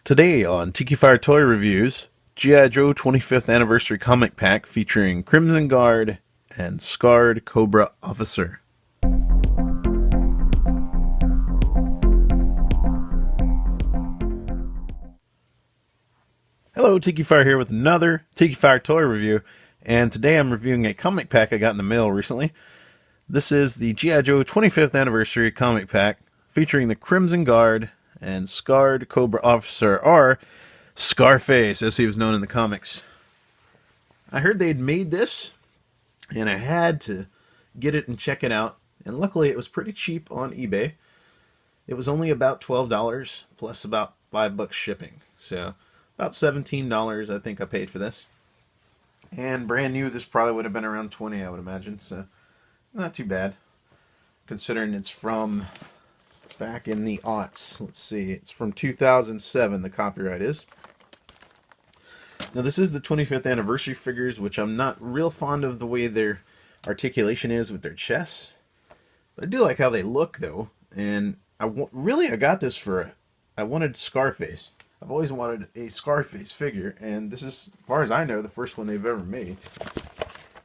Today on Tikifire Toy Reviews, G.I. Joe 25th Anniversary Comic Pack featuring Crimson Guard and Scarred Cobra Officer. Hello, Tikifire here with another Tikifire Toy Review, and today I'm reviewing a comic pack I got in the mail recently. This is the G.I. Joe 25th Anniversary Comic Pack featuring the Crimson Guard and Scarred Cobra Officer, or Scarface, as he was known in the comics. I heard they'd made this, and I had to get it and check it out. And luckily, it was pretty cheap on eBay. It was only about $12 plus about $5 shipping. So about $17, I think I paid for this. And brand new, this probably would have been around $20, I would imagine. So not too bad, considering it's from back in the aughts. Let's see, it's from 2007, the copyright is. Now this is the 25th anniversary figures, which I'm not real fond of the way their articulation is with their chests. But I do like how they look though, and I got this for, I wanted Scarface. I've always wanted a Scarface figure, and this is, as far as I know, the first one they've ever made.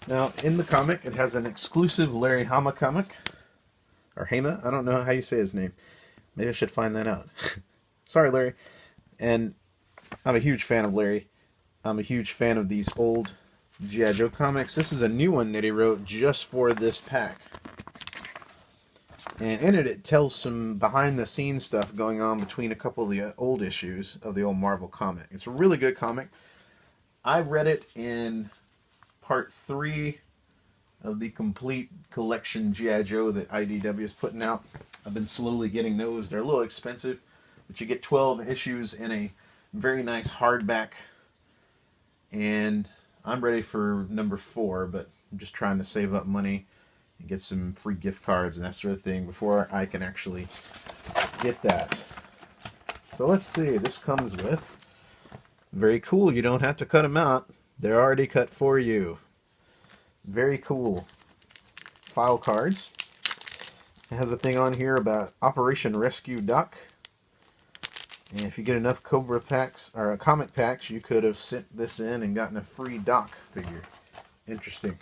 Now in the comic, it has an exclusive Larry Hama comic. Or Hama, I don't know how you say his name. Maybe I should find that out. Sorry, Larry. And I'm a huge fan of Larry. I'm a huge fan of these old G.I. Joe comics. This is a new one that he wrote just for this pack. And in it, it tells some behind-the-scenes stuff going on between a couple of the old issues of the old Marvel comic. It's a really good comic. I read it in part 3 of the complete collection G.I. Joe that IDW is putting out. I've been slowly getting those. They're a little expensive, but you get 12 issues in a very nice hardback. And I'm ready for number 4, but I'm just trying to save up money and get some free gift cards and that sort of thing before I can actually get that. So let's see, this comes with, very cool, you don't have to cut them out. They're already cut for you. Very cool. File cards. It has a thing on here about Operation Rescue Doc. And if you get enough Cobra packs, or comic packs, you could have sent this in and gotten a free Doc figure. Interesting.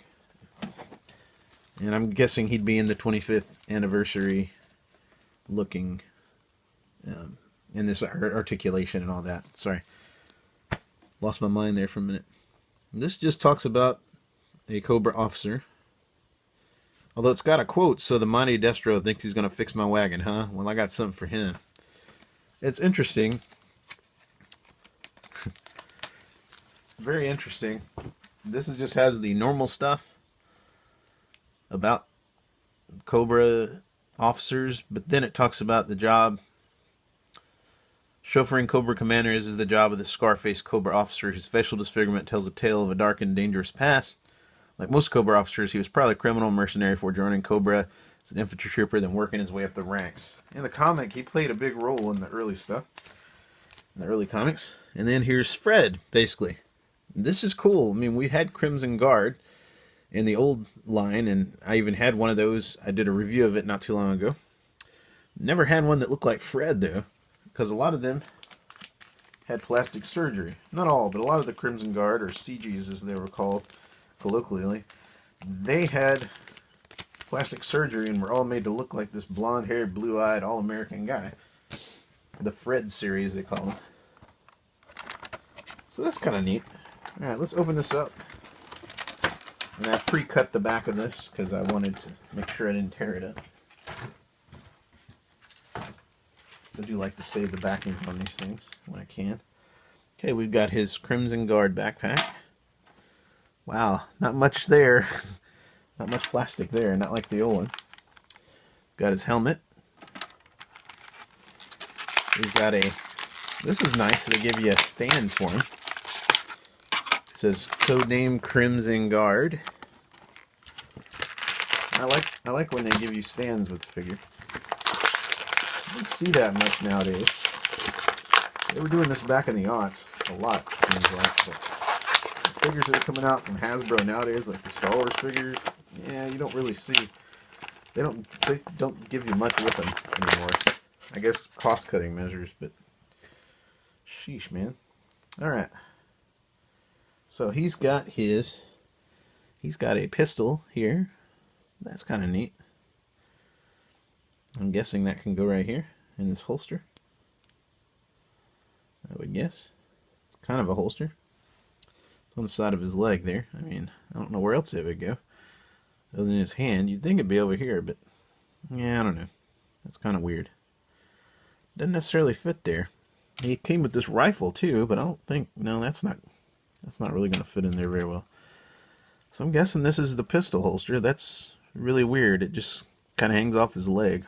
And I'm guessing he'd be in the 25th anniversary looking in this articulation and all that. Sorry. Lost my mind there for a minute. This just talks about a Cobra officer. Although it's got a quote, so the mighty Destro thinks he's going to fix my wagon, huh? Well, I got something for him. It's interesting. Very interesting. This just has the normal stuff about Cobra officers, but then it talks about the job. Chauffeuring Cobra commanders is the job of the Scarface Cobra officer, whose facial disfigurement tells a tale of a dark and dangerous past. Like most Cobra officers, he was probably a criminal mercenary before joining Cobra as an infantry trooper, then working his way up the ranks. In the comic, he played a big role in the early stuff, in the early comics. And then here's Fred, basically. This is cool. I mean, we had Crimson Guard in the old line, and I even had one of those. I did a review of it not too long ago. Never had one that looked like Fred, though, because a lot of them had plastic surgery. Not all, but a lot of the Crimson Guard, or CGs as they were called colloquially, they had plastic surgery and were all made to look like this blonde-haired, blue-eyed, all-American guy. The Fred series, they call him. So that's kind of neat. Alright, let's open this up. And I pre-cut the back of this because I wanted to make sure I didn't tear it up. I do like to save the backing on these things when I can. Okay, we've got his Crimson Guard backpack. Wow, not much there. Not much plastic there, not like the old one. Got his helmet. We've got a, this is nice, they give you a stand for him. It says codename Crimson Guard. I like when they give you stands with the figure. I don't see that much nowadays. They were doing this back in the aughts a lot, it seems like. But the figures that are coming out from Hasbro nowadays, like the Star Wars figures, yeah, you don't really see. They don't give you much with them anymore. I guess cost-cutting measures, but Sheesh, man. Alright. So he's got a pistol here. That's kind of neat. I'm guessing that can go right here in this holster. I would guess. It's kind of a holster. It's on the side of his leg there. I mean, I don't know where else it would go. Other than his hand. You'd think it'd be over here, but yeah, I don't know. That's kind of weird. Doesn't necessarily fit there. He came with this rifle too, but I don't think, no, that's not really going to fit in there very well. So I'm guessing this is the pistol holster. That's really weird. It just kind of hangs off his leg.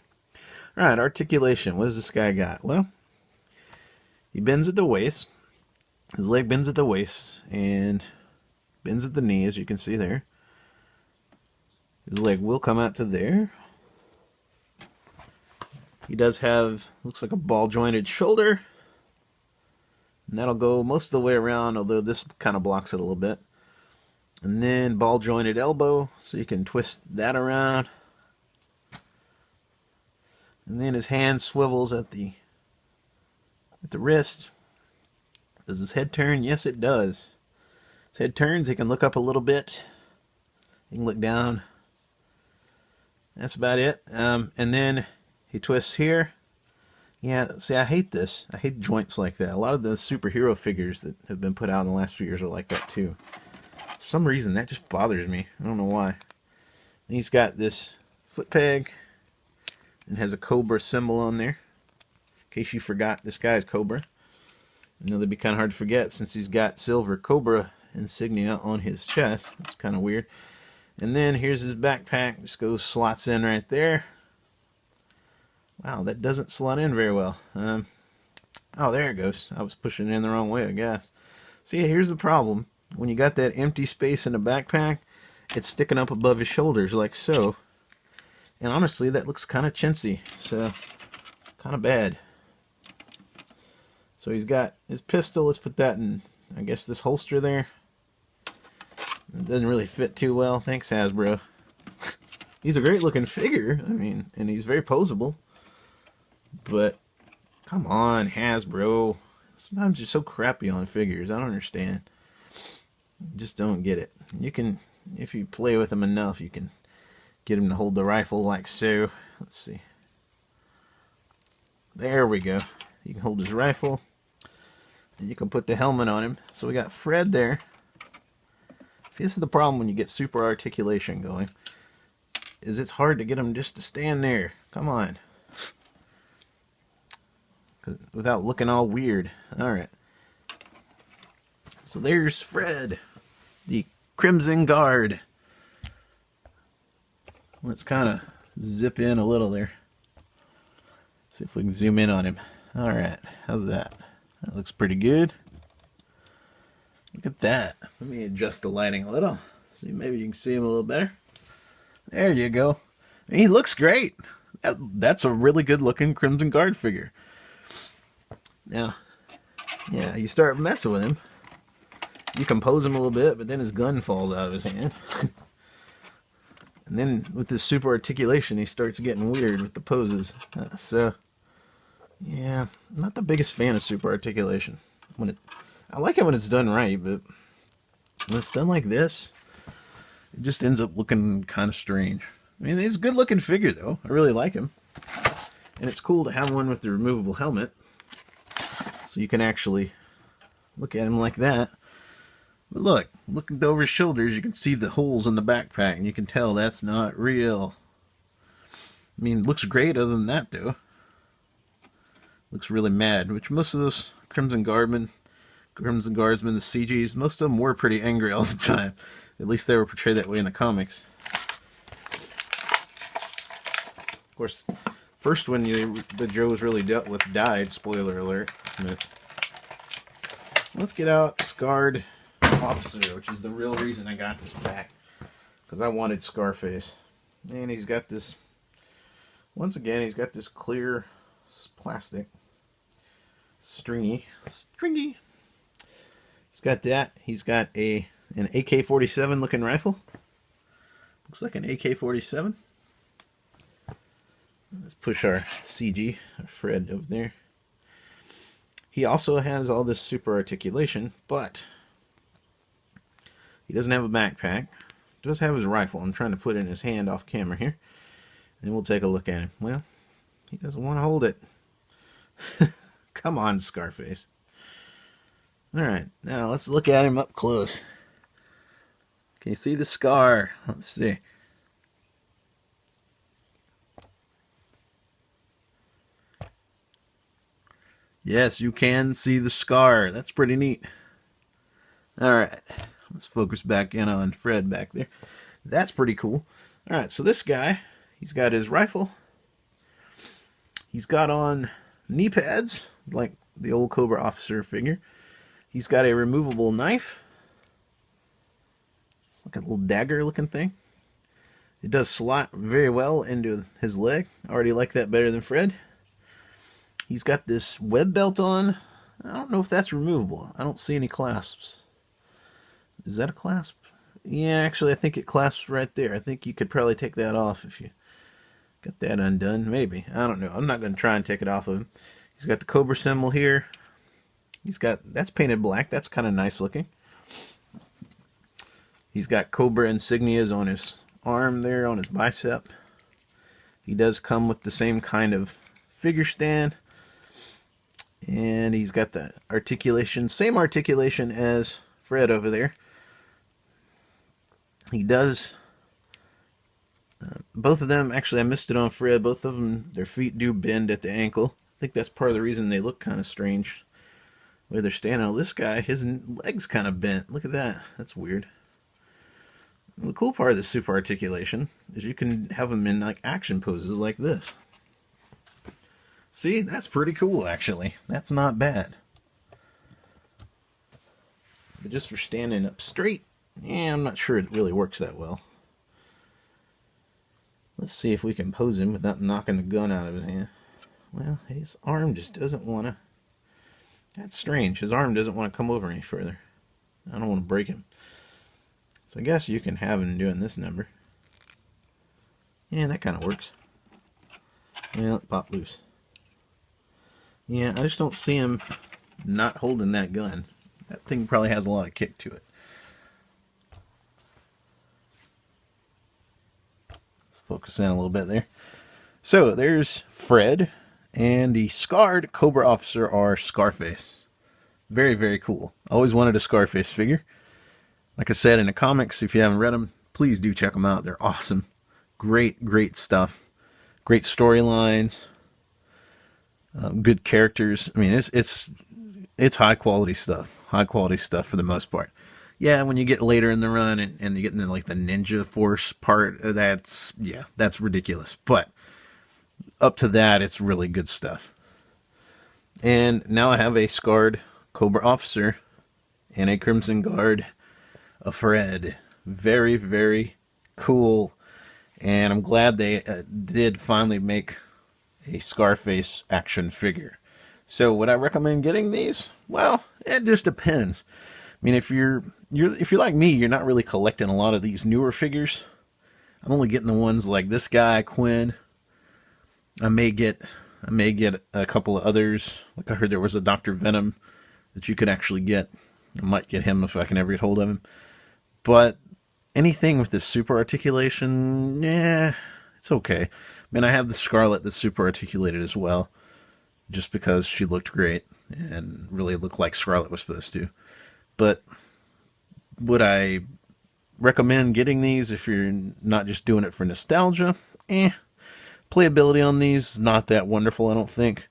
Alright, articulation. What does this guy got? Well, he bends at the waist. His leg bends at the waist and bends at the knee, as you can see there. His leg will come out to there. He does have, looks like a ball jointed shoulder. And that'll go most of the way around, although this kind of blocks it a little bit. And then ball jointed elbow, so you can twist that around. And then his hand swivels at the wrist. Does his head turn? Yes, it does. His head turns, he can look up a little bit. He can look down. That's about it. And then he twists here. Yeah, see, I hate this. I hate joints like that. A lot of the superhero figures that have been put out in the last few years are like that too. For some reason, that just bothers me. I don't know why. And he's got this foot peg and has a Cobra symbol on there. In case you forgot, this guy is Cobra. I know that'd be kind of hard to forget since he's got silver Cobra insignia on his chest. That's kind of weird. And then here's his backpack. Just goes, slots in right there. Wow, that doesn't slot in very well. Oh, there it goes. I was pushing it in the wrong way, I guess. See, here's the problem. When you got that empty space in the backpack, it's sticking up above his shoulders like so. And honestly, that looks kind of chintzy. So, kind of bad. So he's got his pistol. Let's put that in, I guess, this holster there. It doesn't really fit too well. Thanks, Hasbro. He's a great looking figure. I mean, and he's very posable. But, come on, Hasbro. Sometimes you're so crappy on figures. I don't understand. Just don't get it. You can, if you play with them enough, you can get him to hold the rifle like so. Let's see. There we go. You can hold his rifle. And you can put the helmet on him. So we got Fred there. See, this is the problem when you get super articulation going. Is it's hard to get him just to stand there. Come on. Without looking all weird. Alright. So there's Fred, the Crimson Guard. Let's kind of zip in a little there. See if we can zoom in on him. Alright, how's that? That looks pretty good. Look at that. Let me adjust the lighting a little. See, maybe you can see him a little better. There you go. He looks great. That's a really good looking Crimson Guard figure. Now, yeah, you start messing with him. You compose him a little bit, but then his gun falls out of his hand. And then with this super articulation, he starts getting weird with the poses. So, yeah, I'm not the biggest fan of super articulation. I like it when it's done right, but when it's done like this, it just ends up looking kind of strange. I mean, he's a good looking figure, though. I really like him. And it's cool to have one with the removable helmet. So you can actually look at him like that. But look, looking over his shoulders, you can see the holes in the backpack, and you can tell that's not real. I mean, it looks great other than that, though. Looks really mad, which most of those Crimson Guardsmen, the CGs, most of them were pretty angry all the time. At least they were portrayed that way in the comics. Of course, first one the Joe was really dealt with died, spoiler alert. But let's get out Scarred Officer, which is the real reason I got this pack. Because I wanted Scarface. And he's got this, once again, he's got this clear plastic. Stringy. He's got that. He's got an AK-47 looking rifle. Looks like an AK-47. Let's push our CG, our Fred, over there. He also has all this super articulation, but he doesn't have a backpack. Does have his rifle. I'm trying to put it in his hand off camera here. And we'll take a look at him. Well, he doesn't want to hold it. Come on, Scarface. Alright, now let's look at him up close. Can you see the scar? Let's see. Yes, you can see the scar. That's pretty neat. Alright, let's focus back in on Fred back there. That's pretty cool. Alright, so this guy, he's got his rifle. He's got on knee pads, like the old Cobra officer figure. He's got a removable knife. It's like a little dagger looking thing. It does slot very well into his leg. I already like that better than Fred. He's got this web belt on. I don't know if that's removable. I don't see any clasps. Is that a clasp? Yeah, actually I think it clasps right there. I think you could probably take that off if you got that undone. Maybe. I don't know. I'm not going to try and take it off of him. He's got the Cobra symbol here. He's got, that's painted black. That's kind of nice looking. He's got Cobra insignias on his arm there, on his bicep. He does come with the same kind of figure stand. And he's got the articulation, same articulation as Fred over there. He does, both of them, actually I missed it on Fred, both of them, their feet do bend at the ankle. I think that's part of the reason they look kind of strange, the way they're standing. Oh, this guy, his legs kind of bent. Look at that. That's weird. The cool part of the super articulation is you can have them in like action poses like this. See, that's pretty cool actually. That's not bad. But just for standing up straight, yeah, I'm not sure it really works that well. Let's see if we can pose him without knocking the gun out of his hand. Well, his arm just doesn't want to. That's strange. His arm doesn't want to come over any further. I don't want to break him. So I guess you can have him doing this number. Yeah, that kind of works. Yeah, let pop loose. Yeah, I just don't see him not holding that gun. That thing probably has a lot of kick to it. Let's focus in a little bit there. So there's Fred and the scarred Cobra officer, or Scarface. Very, very cool. Always wanted a Scarface figure. Like I said in the comics, if you haven't read them, please do check them out. They're awesome. Great, great stuff. Great storylines. Good characters. I mean, it's high quality stuff. High quality stuff for the most part. Yeah, when you get later in the run and you get into like the Ninja Force part, that's ridiculous. But up to that, it's really good stuff. And now I have a scarred Cobra officer and a Crimson Guard, a Fred. Very, very cool. And I'm glad they did finally make a Scarface action figure. So would I recommend getting these? Well, it just depends. I mean, if you're like me, you're not really collecting a lot of these newer figures. I'm only getting the ones like this guy, Quinn. I may get a couple of others. Like I heard there was a Dr. Venom that you could actually get. I might get him if I can ever get hold of him. But anything with this super articulation, yeah, it's okay. I mean, I have the Scarlet that's super articulated as well, just because she looked great and really looked like Scarlet was supposed to. But would I recommend getting these if you're not just doing it for nostalgia? Playability on these, not that wonderful, I don't think.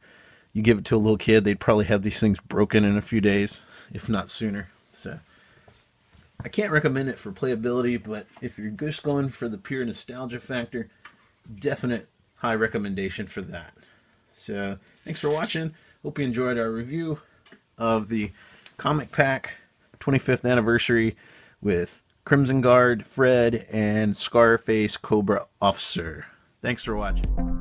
You give it to a little kid, they'd probably have these things broken in a few days, if not sooner. So I can't recommend it for playability, but if you're just going for the pure nostalgia factor, definite high recommendation for that. So thanks for watching. Hope you enjoyed our review of the comic pack 25th anniversary with Crimson Guard, Fred, and Scarface Cobra Officer. Thanks for watching.